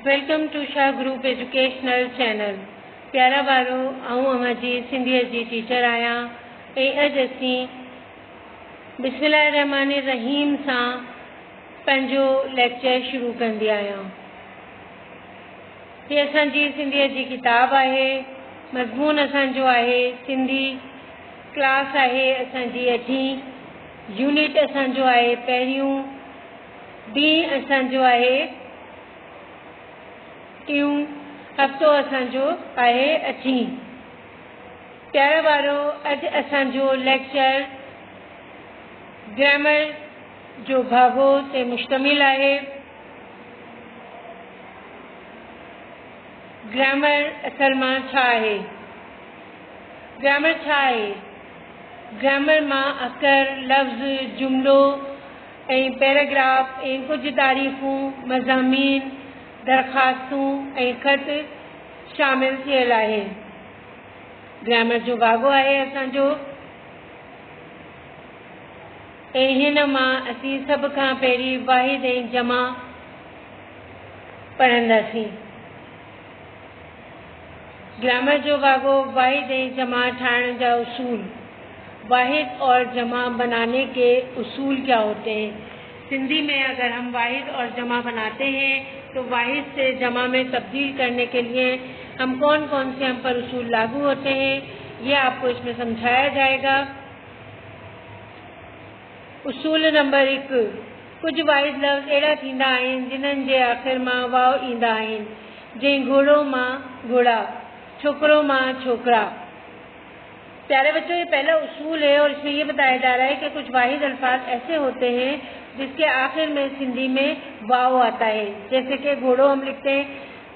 Welcome to Shah group educational channel. प्यारा बारो आऊं अमा जी सिंधियत जी टीचर आया अज असी बिस्मिल्लाहिर्रहमानिर्रहीम सां पंहिंजो लेक्चर शुरू कंदी आहियां। ये असांजी सिंधियत जी किताब आहे, मज़मून असांजो आहे सिंधी, क्लास आहे असांजी 8वीं, यूनिट असांजो आहे पहिरियों, ॾींहुं असांजो आहे टियों, हफ़्तो असांजो आहे 8वीं। प्यारा वारो अॼु असांजो लेक्चर ग्रामर जो भागो ते मुश्तमिल आहे। ग्रामर असल मां छा आहे? ग्रामर छा आहे? ग्रामर मां अकर, लफ़्ज़, जुमिलो ऐं पैराग्राफ ऐं कुझु तारीफ़ूं, मज़ामीन, दरख़्वास्तूं ऐं ख़त शामिल थियल आहे। ग्रामर जो भागो आहे असांजो ऐं हिन मां असीं सभ खां पहिरीं वाहिद ऐं जमा पढ़ंदासीं। ग्रामर जो भागो वाहिद ऐं जमा ठाहिण जा उसूल। वाहिद और जमा बनाने के उसूल क्या होते हैं? सिंधी में अगर हम वाहिद और जमा बनाते हैं तो वाहिद से जमा में तब्दील करने के लिए हम कौन कौन से हम पर उसूल लागू होते हैं, ये आपको इसमें समझाया जाएगा। उसूल नंबर 1, कुछ वाहिद लफ़्ज़ अहिड़ा थींदा आहिनि जिन्हनि जे आख़िर मां वाव ईंदा आहिनि, जीअं घोड़ो मां घोड़ा, छोकरो मां छोकरा। प्यारे बच्चों, ये पहला उसूल है और इसमें ये बताया जा रहा है कि कुछ वाहिद अल्फाज ऐसे होते हैं जिसके आखिर में सिंधी में वाव आता है। जैसे कि घोड़ो हम लिखते हैं,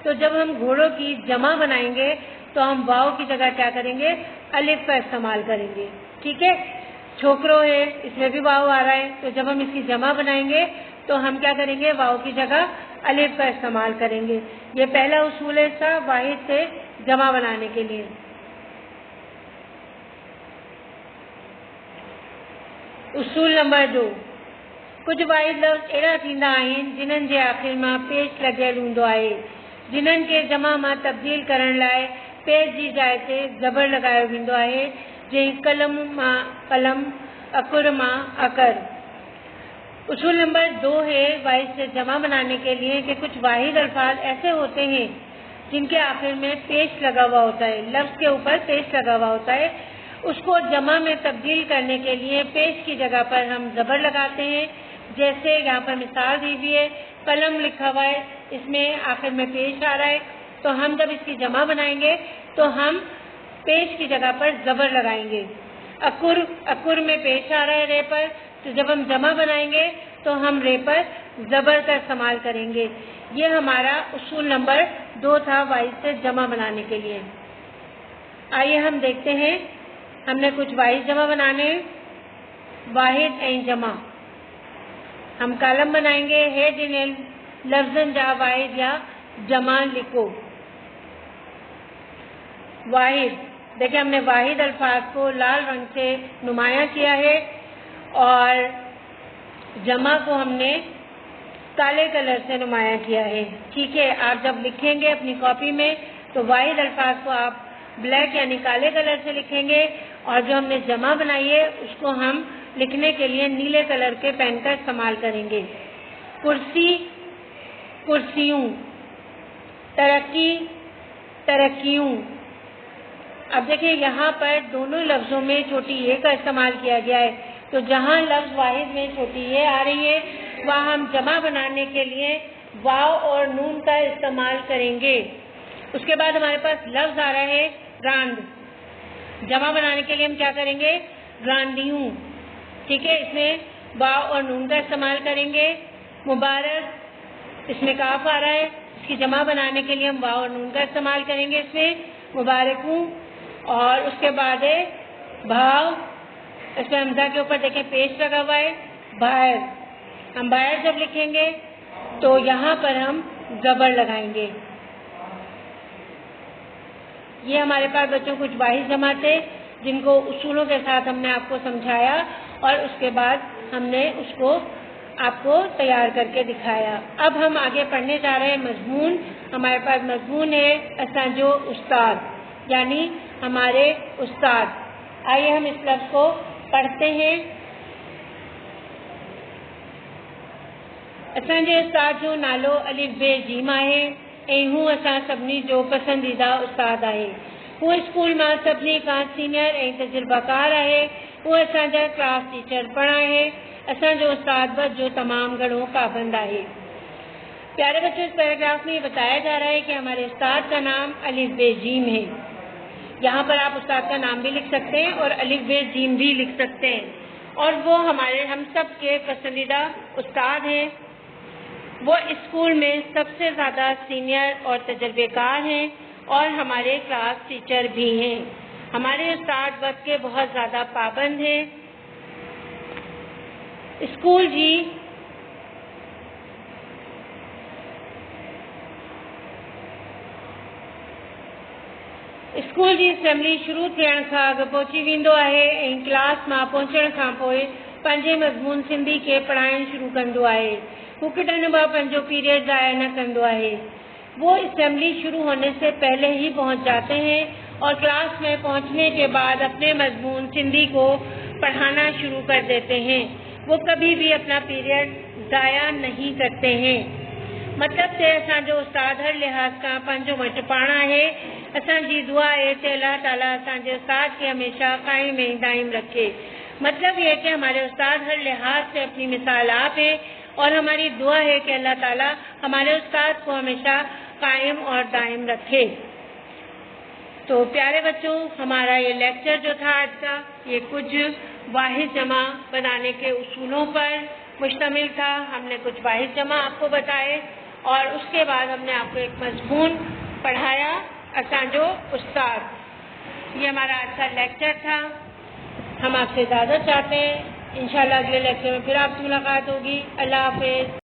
तो जब हम घोड़ों की जमा बनाएंगे तो हम वाव की जगह क्या करेंगे? अलिफ का इस्तेमाल करेंगे। ठीक है। छोकरो है, इसमें भी वाव आ रहा है, तो जब हम इसकी जमा बनाएंगे तो हम क्या करेंगे? वाव की जगह अलिफ का इस्तेमाल करेंगे। ये पहला उसूल है इसका, वाहिद से जमा बनाने के लिए। उसूल नंबर 2, कुछ वाहिद लफ़्ज़ अहिड़ा थींदा आहिनि जिन्हनि जे आख़िर मां पेश लॻियल हूंदो आहे, जिन्हनि खे जमा मां तब्दील करण लाइ पेश जी जाइ ते ज़बर लॻायो वेंदो आहे, जीअं कलम मां कलम, अकुर मां अकर। उसूल नंबर 2 है वाहिद से जमा बनाने के लिए कि कुछ वाहिद अल्फाज ऐसे होते हैं जिनके आखिर में पेश लगा हुआ होता है, लफ्ज़ के ऊपर पेश लगा हुआ होता है। उसको जमा में तब्दील करने के लिए पेश की जगह पर हम ज़बर लगाते हैं। जैसे यहाँ पर मिसाल दी हुई है, कलम लिखा हुआ है, इसमें आखिर में पेश आ रहा है, तो हम जब इसकी जमा बनाएंगे तो हम पेश की जगह पर ज़बर लगाएंगे। अकुर, अकुर में पेश आ रहा है रे पर, तो जब हम जमा बनाएंगे तो हम रे पर ज़बर का इस्तेमाल करेंगे। ये हमारा उसूल नंबर 2 था वाहिद से जमा बनाने के लिए। आइए हम देखते हैं, हमने कुछ वाहिद जमा बनाने। वाहिद ऐं जमा हम कालम बनाएंगे, है जिन्हें लफ्ज़न जा वाहिद या जमा लिखो। वाहिद, देखिए हमने वाहिद अल्फाज को लाल रंग से नुमाया किया है और जमा को हमने काले कलर से नुमाया किया है। ठीक है। आप जब लिखेंगे अपनी कॉपी में तो वाहिद अल्फाज को आप ब्लैक यानी काले कलर से लिखेंगे और जो हमने जमा बनाई है उसको हम लिखने के लिए नीले कलर के पेन का इस्तेमाल करेंगे। कुर्सी, कुर्सियों, तरक्की, तरक्कियों। अब देखिए यहाँ पर दोनों लफ्ज़ों में छोटी ए का इस्तेमाल किया गया है, तो जहाँ लफ्ज़ वाहिद में छोटी ए आ रही है वहाँ हम जमा बनाने के लिए वाव और नून का इस्तेमाल करेंगे। उसके बाद हमारे पास लफ्ज़ आ रहा है रांद। जमा बनाने के लिए हम क्या करेंगे? रांदियों। ठीक है। इसमें वाव और नून का इस्तेमाल करेंगे। मुबारक, इसमें काफ आ रहा है, इसकी जमा बनाने के लिए हम वाव और नून का इस्तेमाल करेंगे इसमें, मुबारकूं। और उसके बाद है भाव, इसमें हमजा के ऊपर देखें पेश लगा हुआ है, बाहर। हम बाहर जब लिखेंगे तो यहाँ पर हम ज़बर लगाएंगे। ये हमारे पास बच्चों कुछ वाहिद जमा थे जिनको उसूलों के साथ हमने आपको समझाया और उसके बाद हमने उसको आपको तैयार करके दिखाया। अब हम आगे पढ़ने जा रहे हैं मजमून। हमारे पास मजमून है असांजो उस्ताद यानी हमारे उस्ताद। आइए हम इस लफ्ज़ को पढ़ते हैं। असांजे उस्ताद जो नालो अलिफ बे जीम आहे ऐं हू असां सभिनी जो पसंदीदा उस्ताद आहे। हू स्कूल मां सभिनी खां सीनियर ऐं तजुर्बाकार आहे। वो असांजा क्लास टीचर पण आहे। असांजो उस्ताद बस जो तमाम घणो पाबंद आहे। प्यारे बच्चों, इस पैराग्राफ में बताया जा रहा है कि हमारे उस्ताद का नाम अलिफ बे जीम है। यहाँ पर आप उस्ताद का नाम भी लिख सकते हैं और अलिफ बे जीम भी लिख सकते हैं। और वो हम सब के पसंदीदा उस्ताद हैं। वो स्कूल में सबसे ज़्यादा सीनियर और तजर्बेकार हैं और हमारे क्लास टीचर भी हैं। हमारे उस्ताद वक्त के बहुत ज़्यादा पाबंद हैं। स्कूल जी असेंबली शुरू थियण खां अॻु पहुची वेंदो आहे ऐं क्लास मां पहुचण खां पोइ पंहिंजे मज़मून सिंधी खे पढ़ाइण शुरू कंदो आहे। हू कॾहिं बि पंहिंजो पीरियड ज़ाया न कंदो आहे। वो असेंबली शुरू होने से पहले ही पहुंच जाते हैं और क्लास में पहुंचने के बाद अपने मजमून सिंधी को पढ़ाना शुरू कर देते हैं। वो कभी भी अपना पीरियड ज़ाया नहीं करते हैं। मतलब से असांजो उस्ताद हर लिहाज का पंहिंजो वटि पाण आहे। असांजी दुआ है कि अल्लाह ताला असांजे उस्ताद के हमेशा कायम ऐं दायम रखे। मतलब ये कि हमारे उस्ताद हर लिहाज से अपनी मिसाल आप है और हमारी दुआ है कि अल्लाह ताला हमारे उस्ताद को हमेशा कायम और दायम रखे। तो प्यारे बच्चों, हमारा ये लेक्चर जो था आज का, ये कुछ वाहिद जमा बनाने के उसूलों पर मुश्तमिल था। हमने कुछ वाहिद जमा आपको बताए और उसके बाद हमने आपको एक मजमून पढ़ाया, असांजो उस्ताद। ये हमारा आज का लेक्चर था। हम आपसे इजाज़त चाहते हैं। इंशाल्लाह अगले लेक्चर में फिर आपसे मुलाकात होगी। अल्लाह हाफ़िज़।